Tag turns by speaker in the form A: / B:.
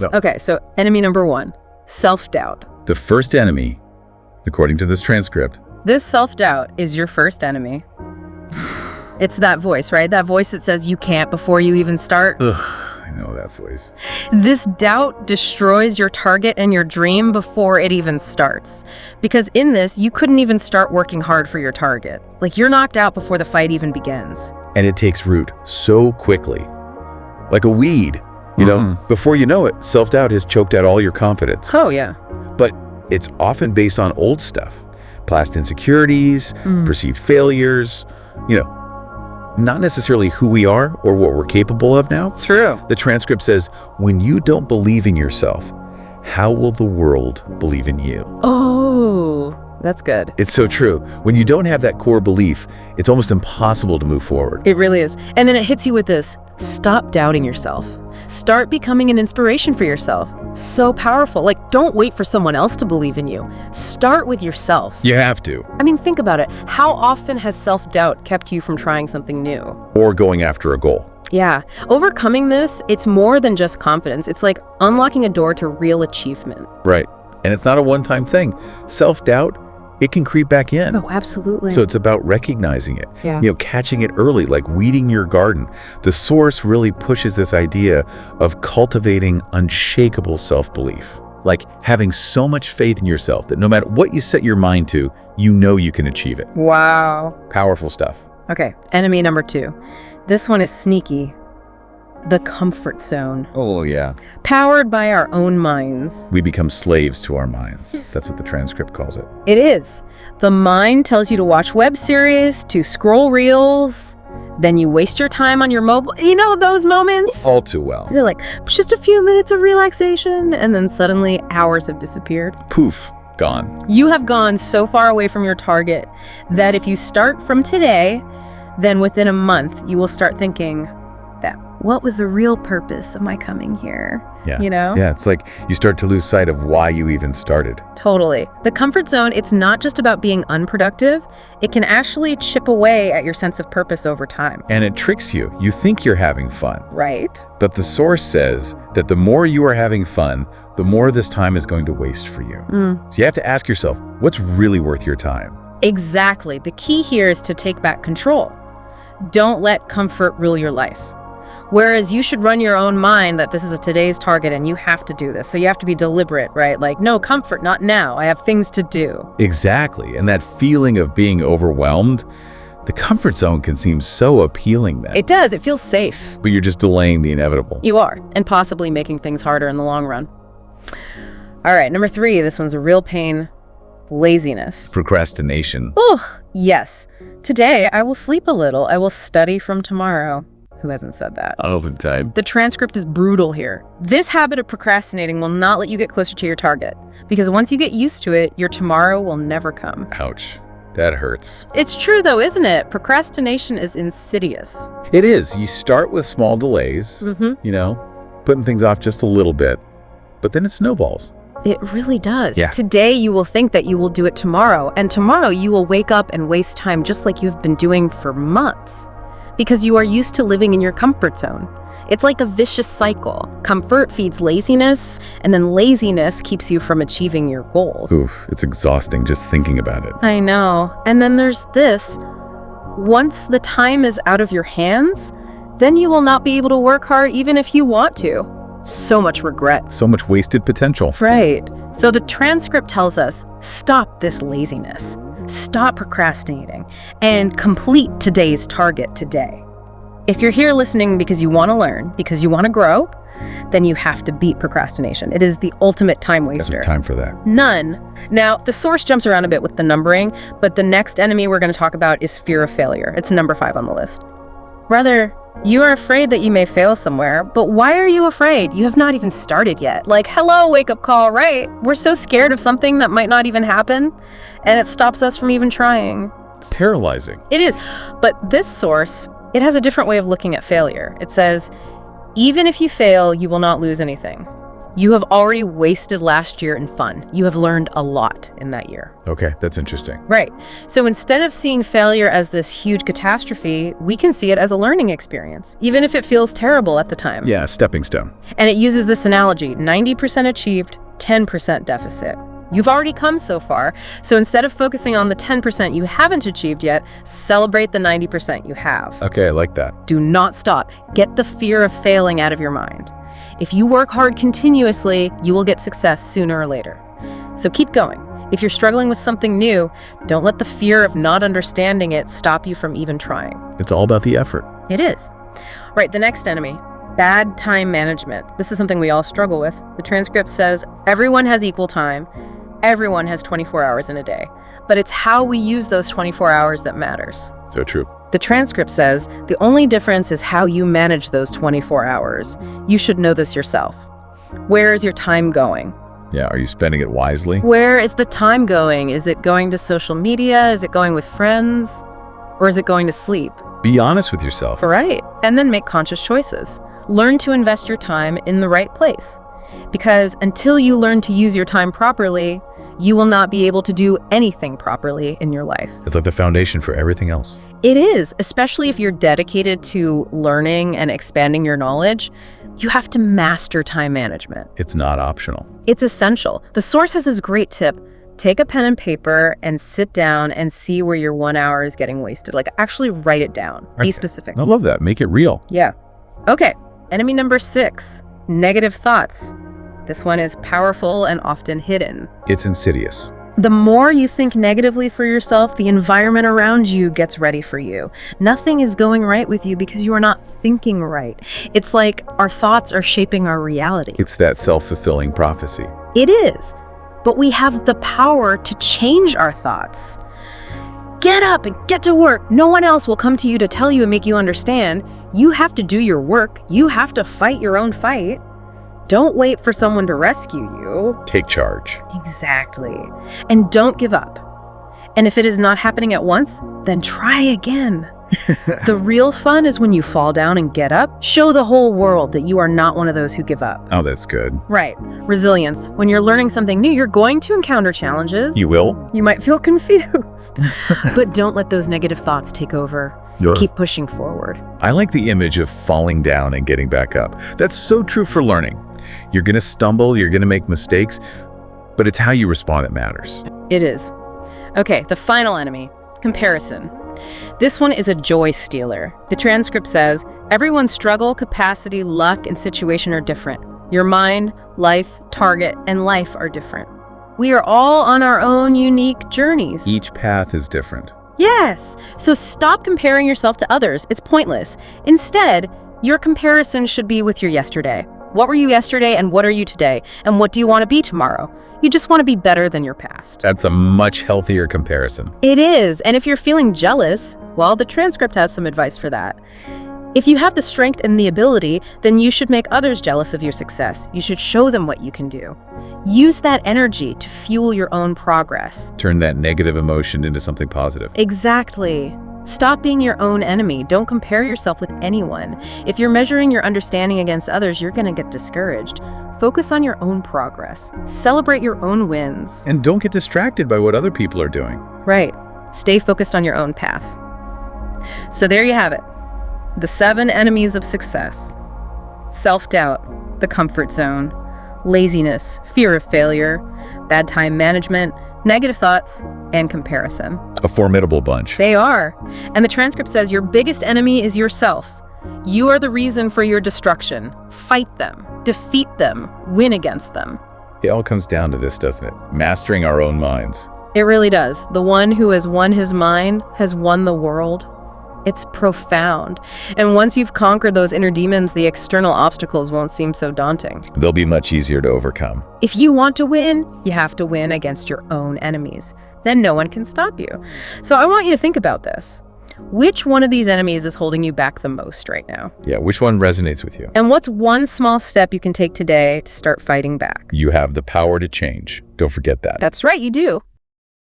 A: No.
B: Okay, so enemy number 1, self-doubt.
A: The first enemy, according to this transcript.
B: This self-doubt is your first enemy. It's that voice, right? That voice that says you can't before you even start.
A: Ugh, I know that voice.
B: This doubt destroys your target and your dream before it even starts. Because in this, you couldn't even start working hard for your target. Like, you're knocked out before the fight even begins.
A: And it takes root so quickly. Like a weed, you know? Before you know it, self-doubt has choked out all your confidence.
B: Oh, yeah.
A: But it's often based on old stuff. Past insecurities, perceived failures, you know, not necessarily who we are or what we're capable of now.
B: True.
A: The transcript says, when you don't believe in yourself, how will the world believe in you?
B: Oh, that's good.
A: It's so true. When you don't have that core belief, it's almost impossible to move forward.
B: It really is. And then it hits you with this, stop doubting yourself. Start becoming an inspiration for yourself. So powerful. Like, don't wait for someone else to believe in you. Start with yourself.
A: You have to.
B: I mean, think about it. How often has self-doubt kept you from trying something new?
A: Or going after a goal.
B: Yeah. Overcoming this, it's more than just confidence. It's like unlocking a door to real achievement.
A: Right. And it's not a one-time thing. Self-doubt, it can creep back in.
B: Oh, absolutely.
A: So it's about recognizing it,
B: Yeah.
A: you know, catching it early, like weeding your garden. The source really pushes this idea of cultivating unshakable self-belief, like having so much faith in yourself that no matter what you set your mind to, you know you can achieve it.
B: Wow.
A: Powerful stuff.
B: Okay, enemy number 2. This one is sneaky. The comfort zone.
A: Oh, yeah.
B: Powered by our own minds.
A: We become slaves to our minds. That's what the transcript calls it.
B: It is. The mind tells you to watch web series, to scroll reels, then you waste your time on your mobile. You know those moments?
A: All too well.
B: They're like, just a few minutes of relaxation, and then suddenly hours have disappeared.
A: Poof, gone.
B: You have gone so far away from your target that if you start from today, then within a month, you will start thinking that, what was the real purpose of my coming here?
A: Yeah.
B: You know?
A: Yeah, it's like you start to lose sight of why you even started.
B: Totally. The comfort zone, it's not just about being unproductive. It can actually chip away at your sense of purpose over time.
A: And it tricks you. You think you're having fun.
B: Right?
A: But the source says that the more you are having fun, the more this time is going to waste for you. So you have to ask yourself, what's really worth your time?
B: Exactly. The key here is to take back control. Don't let comfort rule your life. Whereas you should run your own mind that this is today's target and you have to do this. So you have to be deliberate, right? Like, no, comfort, not now. I have things to do.
A: Exactly. And that feeling of being overwhelmed, the comfort zone can seem so appealing then.
B: It does. It feels safe.
A: But you're just delaying the inevitable.
B: You are, and possibly making things harder in the long run. All right, number 3, this one's a real pain. Laziness.
A: Procrastination.
B: Oh, yes. Today, I will sleep a little. I will study from tomorrow. Who hasn't said that?
A: All the time.
B: The transcript is brutal here. This habit of procrastinating will not let you get closer to your target, because once you get used to it, your tomorrow will never come.
A: Ouch. That hurts.
B: It's true though, isn't it? Procrastination is insidious.
A: It is. You start with small delays, you know, putting things off just a little bit, but then it snowballs.
B: It really does.
A: Yeah.
B: Today you will think that you will do it tomorrow, and tomorrow you will wake up and waste time just like you've been doing for months, because you are used to living in your comfort zone. It's like a vicious cycle. Comfort feeds laziness, and then laziness keeps you from achieving your goals.
A: Oof, it's exhausting just thinking about it.
B: I know. And then there's this. Once the time is out of your hands, then you will not be able to work hard even if you want to. So much regret.
A: So much wasted potential.
B: Right. So the transcript tells us, stop this laziness. Stop procrastinating and complete today's target today. If you're here listening because you want to learn, because you want to grow, then you have to beat procrastination. It is the ultimate time waster.
A: There's no time for that.
B: None. Now, the source jumps around a bit with the numbering, but the next enemy we're going to talk about is fear of failure. It's number 5 on the list. Rather, you are afraid that you may fail somewhere, but why are you afraid? You have not even started yet. Like, hello, wake-up call, right? We're so scared of something that might not even happen, and it stops us from even trying.
A: Paralyzing.
B: It is. But this source, it has a different way of looking at failure. It says, even if you fail, you will not lose anything. You have already wasted last year in fun. You have learned a lot in that year.
A: Okay, that's interesting.
B: Right. So instead of seeing failure as this huge catastrophe, we can see it as a learning experience, even if it feels terrible at the time.
A: Yeah, stepping stone.
B: And it uses this analogy, 90% achieved, 10% deficit. You've already come so far, so instead of focusing on the 10% you haven't achieved yet, celebrate the 90% you have.
A: Okay, I like that.
B: Do not stop. Get the fear of failing out of your mind. If you work hard continuously, you will get success sooner or later. So keep going. If you're struggling with something new, don't let the fear of not understanding it stop you from even trying.
A: It's all about the effort.
B: It is. Right, the next enemy, bad time management. This is something we all struggle with. The transcript says, everyone has equal time. Everyone has 24 hours in a day. But it's how we use those 24 hours that matters.
A: So true.
B: The transcript says, the only difference is how you manage those 24 hours. You should know this yourself. Where is your time going?
A: Yeah, are you spending it wisely?
B: Where is the time going? Is it going to social media? Is it going with friends? Or is it going to sleep?
A: Be honest with yourself.
B: Right. And then make conscious choices. Learn to invest your time in the right place. Because until you learn to use your time properly, you will not be able to do anything properly in your life.
A: It's like the foundation for everything else.
B: It is, especially if you're dedicated to learning and expanding your knowledge. You have to master time management.
A: It's not optional.
B: It's essential. The source has this great tip. Take a pen and paper and sit down and see where your 1 hour is getting wasted. Like, actually write it down. Be specific.
A: I love that. Make it real.
B: Yeah. Okay. Enemy number 6, negative thoughts. This one is powerful and often hidden.
A: It's insidious.
B: The more you think negatively for yourself, the environment around you gets ready for you. Nothing is going right with you because you are not thinking right. It's like our thoughts are shaping our reality.
A: It's that self-fulfilling prophecy.
B: It is. But we have the power to change our thoughts. Get up and get to work. No one else will come to you to tell you and make you understand. You have to do your work. You have to fight your own fight. Don't wait for someone to rescue you.
A: Take charge.
B: Exactly. And don't give up. And if it is not happening at once, then try again. The real fun is when you fall down and get up. Show the whole world that you are not one of those who give up.
A: Oh, that's good.
B: Right. Resilience. When you're learning something new, you're going to encounter challenges.
A: You will?
B: You might feel confused. But don't let those negative thoughts take over.
A: Yes.
B: Keep pushing forward.
A: I like the image of falling down and getting back up. That's so true for learning. You're going to stumble, you're going to make mistakes, but it's how you respond that matters.
B: It is. Okay, the final enemy, comparison. This one is a joy stealer. The transcript says, everyone's struggle, capacity, luck, and situation are different. Your mind, life, target, and life are different. We are all on our own unique journeys.
A: Each path is different.
B: Yes. So stop comparing yourself to others. It's pointless. Instead, your comparison should be with your yesterday. What were you yesterday and what are you today? And what do you want to be tomorrow? You just want to be better than your past.
A: That's a much healthier comparison.
B: It is. And if you're feeling jealous, well, the transcript has some advice for that. If you have the strength and the ability, then you should make others jealous of your success. You should show them what you can do. Use that energy to fuel your own progress.
A: Turn that negative emotion into something positive.
B: Exactly. Stop being your own enemy. Don't compare yourself with anyone. If you're measuring your understanding against others, you're going to get discouraged. Focus on your own progress. Celebrate your own wins.
A: And don't get distracted by what other people are doing.
B: Right. Stay focused on your own path. So there you have it. The 7 enemies of success. Self-doubt, the comfort zone, laziness, fear of failure, bad time management, negative thoughts, and comparison.
A: A formidable bunch.
B: They are. And the transcript says your biggest enemy is yourself. You are the reason for your destruction. Fight them, defeat them, win against them.
A: It all comes down to this, doesn't it? Mastering our own minds.
B: It really does. The one who has won his mind has won the world. It's profound. And once you've conquered those inner demons, the external obstacles won't seem so daunting.
A: They'll be much easier to overcome.
B: If you want to win, you have to win against your own enemies. Then no one can stop you. So I want you to think about this. Which one of these enemies is holding you back the most right now?
A: Yeah, which one resonates with you?
B: And what's one small step you can take today to start fighting back?
A: You have the power to change. Don't forget that.
B: That's right, you do.